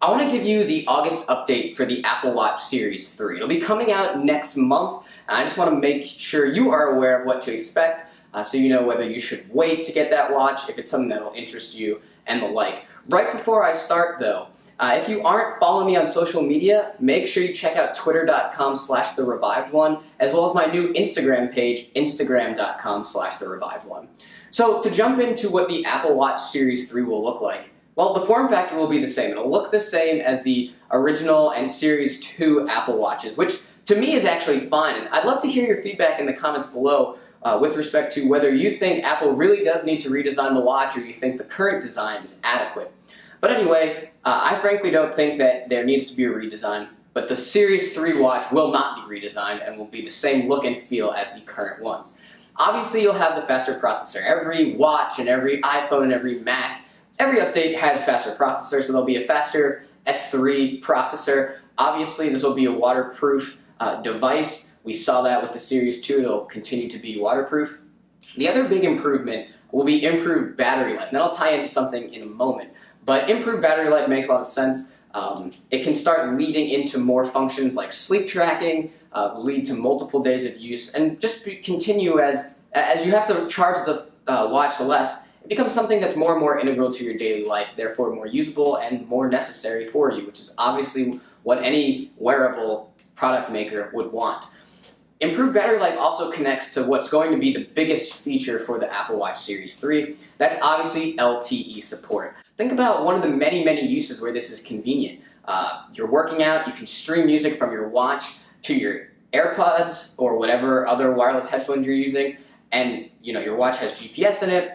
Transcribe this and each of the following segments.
I want to give you the August update for the Apple Watch Series 3. It'll be coming out next month, and I just want to make sure you are aware of what to expect, so you know whether you should wait to get that watch, if it's something that'll interest you, and the like. Right before I start though, if you aren't following me on social media, make sure you check out twitter.com/therevivedone, as well as my new Instagram page, instagram.com/therevivedone. So to jump into what the Apple Watch Series 3 will look like, well, the form factor will be the same. It'll look the same as the original and Series 2 Apple Watches, which to me is actually fine. And I'd love to hear your feedback in the comments below with respect to whether you think Apple really does need to redesign the watch or you think the current design is adequate. But anyway, I frankly don't think that there needs to be a redesign, but the Series 3 watch will not be redesigned and will be the same look and feel as the current ones. Obviously, you'll have the faster processor. Every watch and every iPhone and every Mac, every update has a faster processor, so there'll be a faster S3 processor. Obviously, this will be a waterproof device. We saw that with the Series 2. It'll continue to be waterproof. The other big improvement will be improved battery life. And that'll tie into something in a moment. But improved battery life makes a lot of sense. It can start leading into more functions like sleep tracking, lead to multiple days of use, and just continue as you have to charge the watch less. It becomes something that's more and more integral to your daily life, therefore more usable and more necessary for you, which is obviously what any wearable product maker would want. Improved battery life also connects to what's going to be the biggest feature for the Apple Watch Series 3. That's obviously LTE support. Think about one of the many, many uses where this is convenient. You're working out, you can stream music from your watch to your AirPods or whatever other wireless headphones you're using, and your watch has GPS in it.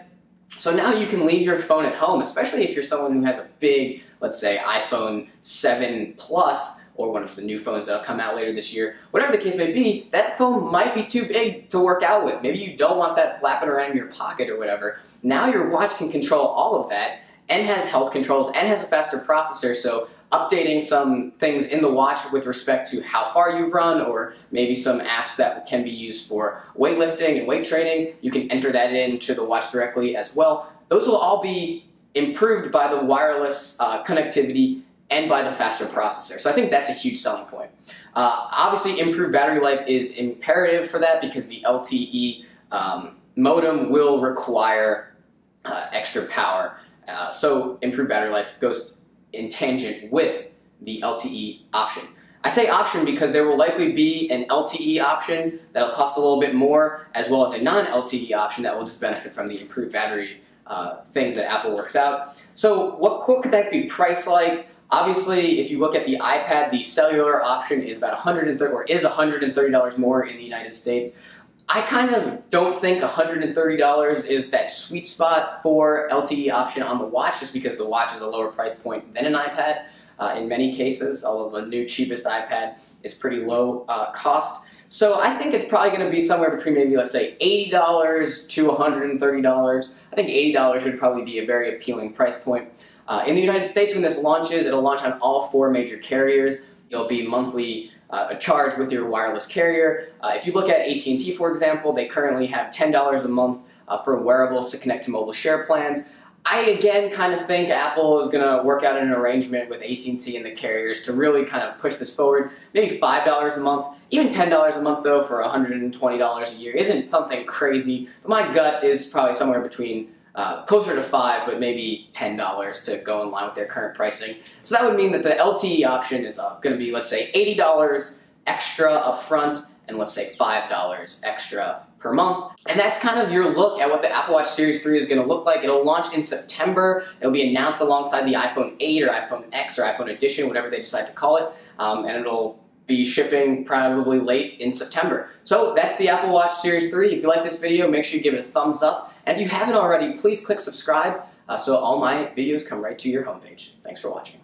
So now you can leave your phone at home, especially if you're someone who has a big, let's say, iPhone 7 Plus, or one of the new phones that'll come out later this year. Whatever the case may be, that phone might be too big to work out with. Maybe you don't want that flapping around in your pocket or whatever. Now your watch can control all of that, and has health controls, and has a faster processor, so updating some things in the watch with respect to how far you run, or maybe some apps that can be used for weightlifting and weight training, you can enter that into the watch directly as well. Those will all be improved by the wireless connectivity and by the faster processor. So I think that's a huge selling point. Obviously, improved battery life is imperative for that because the LTE modem will require extra power. So improved battery life goes in tangent with the LTE option. I say option because there will likely be an LTE option that'll cost a little bit more, as well as a non-LTE option that will just benefit from the improved battery things that Apple works out. So what could that be priced like? Obviously, if you look at the iPad, the cellular option is about $130 more in the United States. I kind of don't think $130 is that sweet spot for LTE option on the watch, just because the watch is a lower price point than an iPad in many cases, although the new cheapest iPad is pretty low cost. So I think it's probably going to be somewhere between maybe, let's say, $80 to $130. I think $80 would probably be a very appealing price point. In the United States, when this launches, it'll launch on all 4 major carriers. It'll be monthly a charge with your wireless carrier. If you look at AT&T, for example, they currently have $10 a month for wearables to connect to mobile share plans. I, again, kind of think Apple is going to work out an arrangement with AT&T and the carriers to really kind of push this forward. Maybe $5 a month, even $10 a month, though, for $120 a year isn't something crazy. But my gut is probably somewhere between closer to $5, but maybe $10 to go in line with their current pricing. So that would mean that the LTE option is going to be, let's say, $80 extra up front, and let's say $5 extra per month. And that's kind of your look at what the Apple Watch Series 3 is going to look like. It'll launch in September. It'll be announced alongside the iPhone 8 or iPhone X or iPhone Edition, whatever they decide to call it, and it'll be shipping probably late in September. So that's the Apple Watch Series 3. If you like this video, make sure you give it a thumbs up. And if you haven't already, please click subscribe so all my videos come right to your homepage. Thanks for watching.